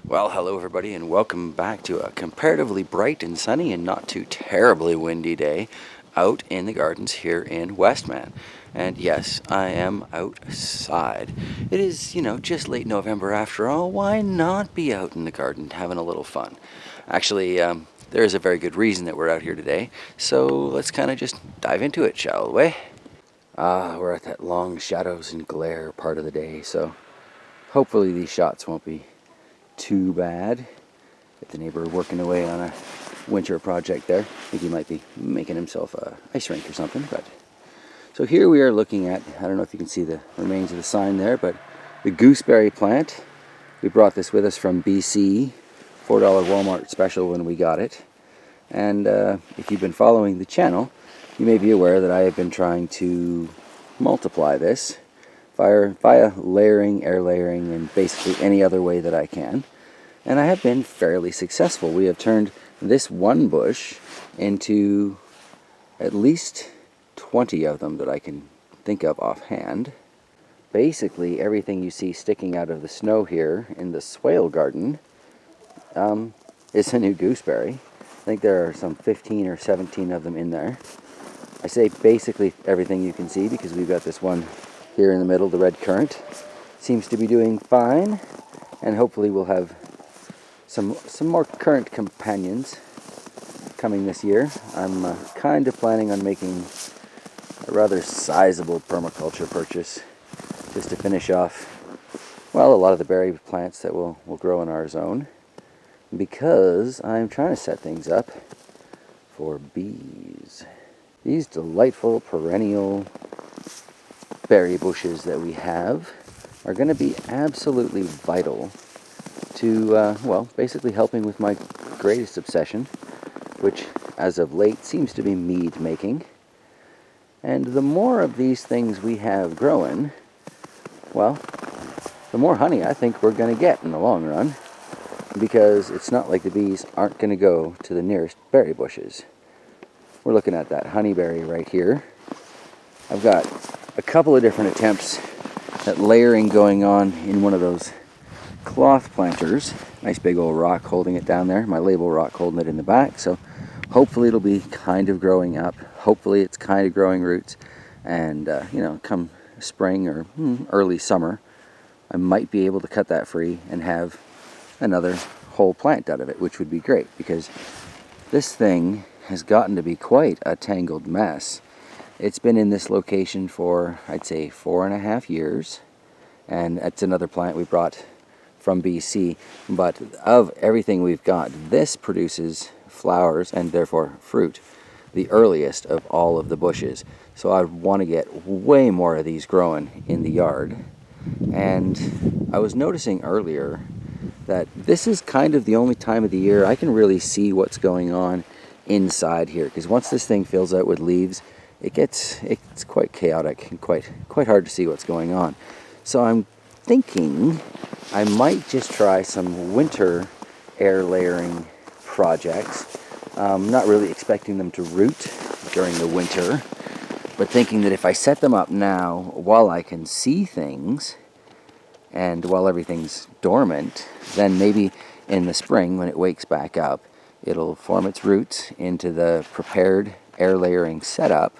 Well, hello everybody, and welcome back to a comparatively bright and sunny and not too terribly windy day out in the gardens here in Westman. And yes, I am outside. It is, just late November after all. Why not be out in the garden having a little fun? Actually, there is a very good reason that we're out here today, so let's kind of just dive into it, shall we? We're at that long shadows and glare part of the day, so hopefully these shots won't be too bad. Get the neighbor working away on a winter project there. I think he might be making himself a ice rink or something. But so here we are looking at, I don't know if you can see the remains of the sign there, but the Gooseberry Plant. We brought this with us from BC, $4 Walmart special when we got it. And if you've been following the channel, you may be aware that I have been trying to multiply this via layering, air layering, and basically any other way that I can. And I have been fairly successful. We have turned this one bush into at least 20 of them that I can think of offhand. Basically, everything you see sticking out of the snow here in the swale garden is a new gooseberry. I think there are some 15 or 17 of them in there. I say basically everything you can see because we've got this one here in the middle, the red currant. Seems to be doing fine, and hopefully we'll have some more currant companions coming this year. I'm kind of planning on making a rather sizable permaculture purchase just to finish off, well, a lot of the berry plants that will grow in our zone, because I'm trying to set things up for bees. These delightful perennial berry bushes that we have are going to be absolutely vital to, well, basically helping with my greatest obsession, which as of late seems to be mead making. And the more of these things we have growing, well, the more honey I think we're going to get in the long run, because it's not like the bees aren't going to go to the nearest berry bushes. We're looking at that honeyberry right here. I've got a couple of different attempts at layering going on in one of those cloth planters. Nice big old rock holding it down there. My label rock holding it in the back. So hopefully it'll be kind of growing up. Hopefully it's kind of growing roots. And, come spring or early summer, I might be able to cut that free and have another whole plant out of it, which would be great, because this thing has gotten to be quite a tangled mess. It's been in this location for, I'd say, 4.5 years, and it's another plant we brought from BC. But of everything we've got, this produces flowers and therefore fruit the earliest of all of the bushes. So I want to get way more of these growing in the yard. And I was noticing earlier that this is kind of the only time of the year I can really see what's going on inside here, because once this thing fills out with leaves, it's quite chaotic and quite hard to see what's going on. So I'm thinking I might just try some winter air layering projects. Not really expecting them to root during the winter, but thinking that if I set them up now while I can see things and while everything's dormant, then maybe in the spring when it wakes back up, it'll form its roots into the prepared air layering setup.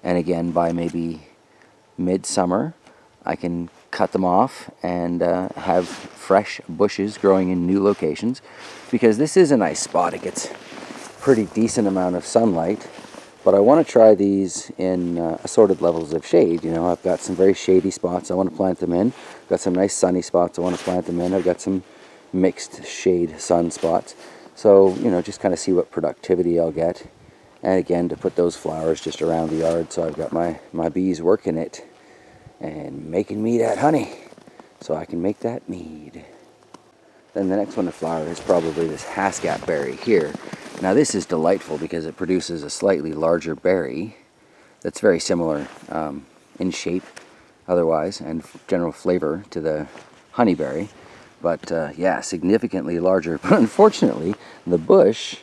And again, by maybe midsummer, I can cut them off and have fresh bushes growing in new locations. Because this is a nice spot. It gets pretty decent amount of sunlight. But I want to try these in assorted levels of shade. I've got some very shady spots I want to plant them in. I've got some nice sunny spots I want to plant them in. I've got some mixed shade sun spots. So, just kind of see what productivity I'll get. And again, to put those flowers just around the yard, so I've got my bees working it and making me that honey, so I can make that mead. Then the next one to flower is probably this Haskat Berry here. Now this is delightful because it produces a slightly larger berry that's very similar in shape otherwise and general flavor to the honeyberry. But yeah, significantly larger. But unfortunately, the bush,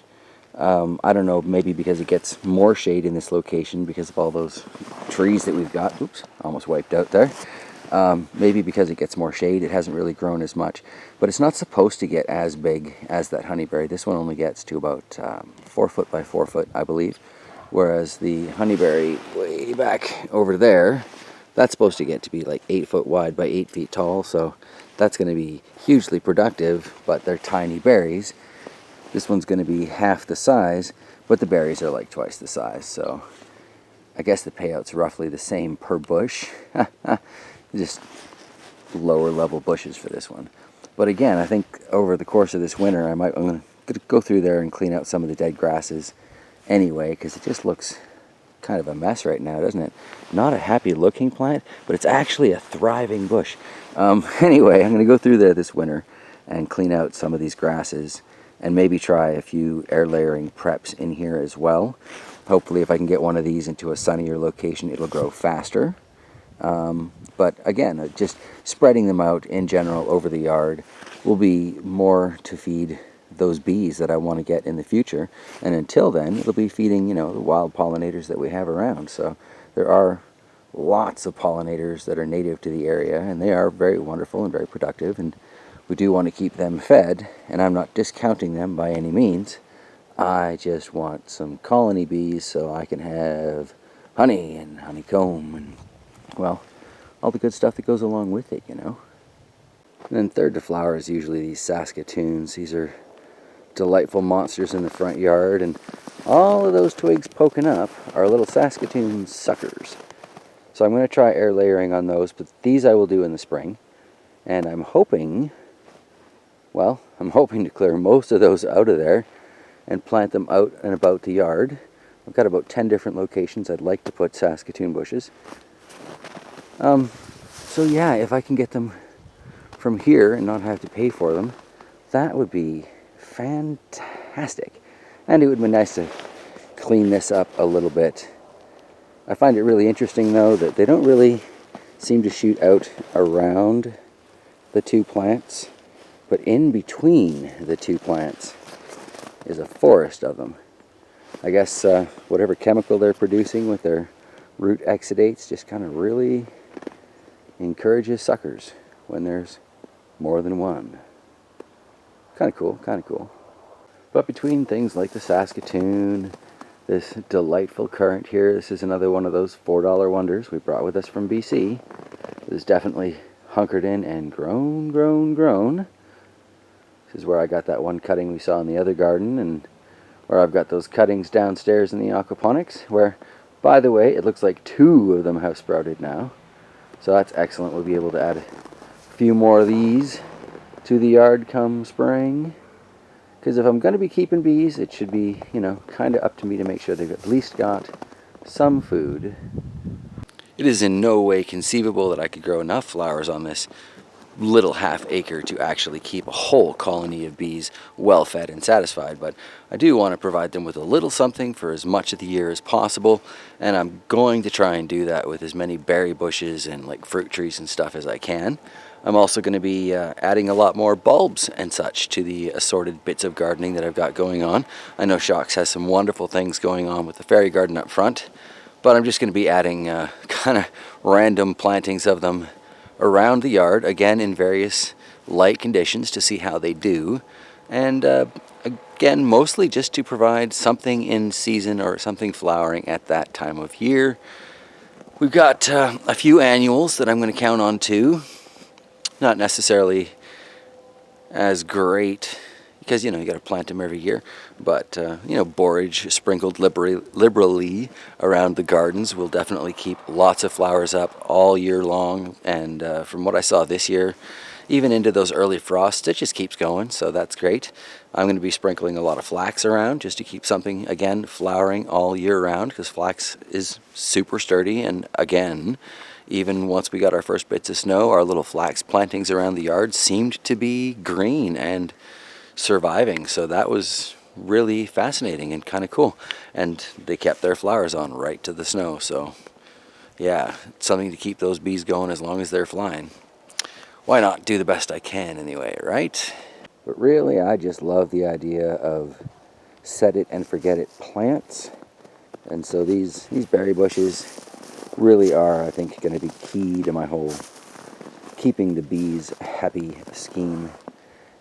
I don't know, maybe because it gets more shade in this location because of all those trees that we've got. Oops, almost wiped out there. Maybe because it gets more shade, it hasn't really grown as much. But it's not supposed to get as big as that honeyberry. This one only gets to about 4 foot by 4 foot, I believe. Whereas the honeyberry way back over there, that's supposed to get to be like 8 foot wide by 8 feet tall. So that's going to be hugely productive, but they're tiny berries. This one's going to be half the size, but the berries are like twice the size. So I guess the payout's roughly the same per bush. Just lower level bushes for this one. But again, I think over the course of this winter, I'm going to go through there and clean out some of the dead grasses anyway, because it just looks kind of a mess right now, doesn't it? Not a happy looking plant, but it's actually a thriving bush. Anyway, I'm going to go through there this winter and clean out some of these grasses and maybe try a few air layering preps in here as well. Hopefully if I can get one of these into a sunnier location, it'll grow faster. But again, just spreading them out in general over the yard will be more to feed those bees that I want to get in the future. And until then, it'll be feeding, the wild pollinators that we have around. So there are lots of pollinators that are native to the area, and they are very wonderful and very productive. And we do want to keep them fed, and I'm not discounting them by any means. I just want some colony bees so I can have honey and honeycomb and, well, all the good stuff that goes along with it, And then third to flower is usually these Saskatoons. These are delightful monsters in the front yard, and all of those twigs poking up are little Saskatoon suckers. So I'm going to try air layering on those, but these I will do in the spring. And I'm hoping to clear most of those out of there and plant them out and about the yard. I've got about 10 different locations I'd like to put Saskatoon bushes. So yeah, if I can get them from here and not have to pay for them, that would be fantastic. And it would be nice to clean this up a little bit. I find it really interesting though that they don't really seem to shoot out around the two plants, but in between the two plants is a forest of them. I guess whatever chemical they're producing with their root exudates just kind of really encourages suckers when there's more than one. Kind of cool. But between things like the Saskatoon, this delightful currant here, this is another one of those $4 wonders we brought with us from BC. It is definitely hunkered in and grown. This is where I got that one cutting we saw in the other garden, and where I've got those cuttings downstairs in the aquaponics, where, by the way, it looks like 2 of them have sprouted now. So that's excellent. We'll be able to add a few more of these to the yard come spring. Because if I'm going to be keeping bees, it should be, kind of up to me to make sure they've at least got some food. It is in no way conceivable that I could grow enough flowers on this little half acre to actually keep a whole colony of bees well fed and satisfied, but I do want to provide them with a little something for as much of the year as possible, and I'm going to try and do that with as many berry bushes and like fruit trees and stuff as I can. I'm also going to be adding a lot more bulbs and such to the assorted bits of gardening that I've got going on. I know Shocks has some wonderful things going on with the fairy garden up front, but I'm just going to be adding kind of random plantings of them around the yard, again in various light conditions to see how they do, and again mostly just to provide something in season or something flowering at that time of year. We've got a few annuals that I'm going to count on too. Not necessarily as great, because you got to plant them every year, but borage sprinkled liberally around the gardens will definitely keep lots of flowers up all year long, and from what I saw this year, even into those early frosts, it just keeps going, so that's great. I'm going to be sprinkling a lot of flax around just to keep something, again, flowering all year round, because flax is super sturdy, and again, even once we got our first bits of snow, our little flax plantings around the yard seemed to be green and surviving, so that was really fascinating and kind of cool, and they kept their flowers on right to the snow, so yeah, it's something to keep those bees going as long as they're flying. Why not do the best I can anyway, right? But really, I just love the idea of set it and forget it plants, and so these berry bushes really are, I think, going to be key to my whole keeping the bees happy scheme.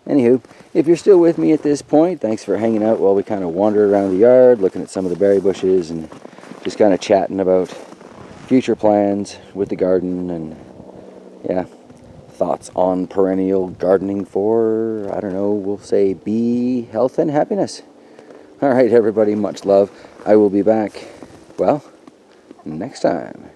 Anywho, if you're still with me at this point, thanks for hanging out while we kind of wandered around the yard, looking at some of the berry bushes and just kind of chatting about future plans with the garden and, yeah, thoughts on perennial gardening for, I don't know, we'll say bee health and happiness. All right, everybody, much love. I will be back, well, next time.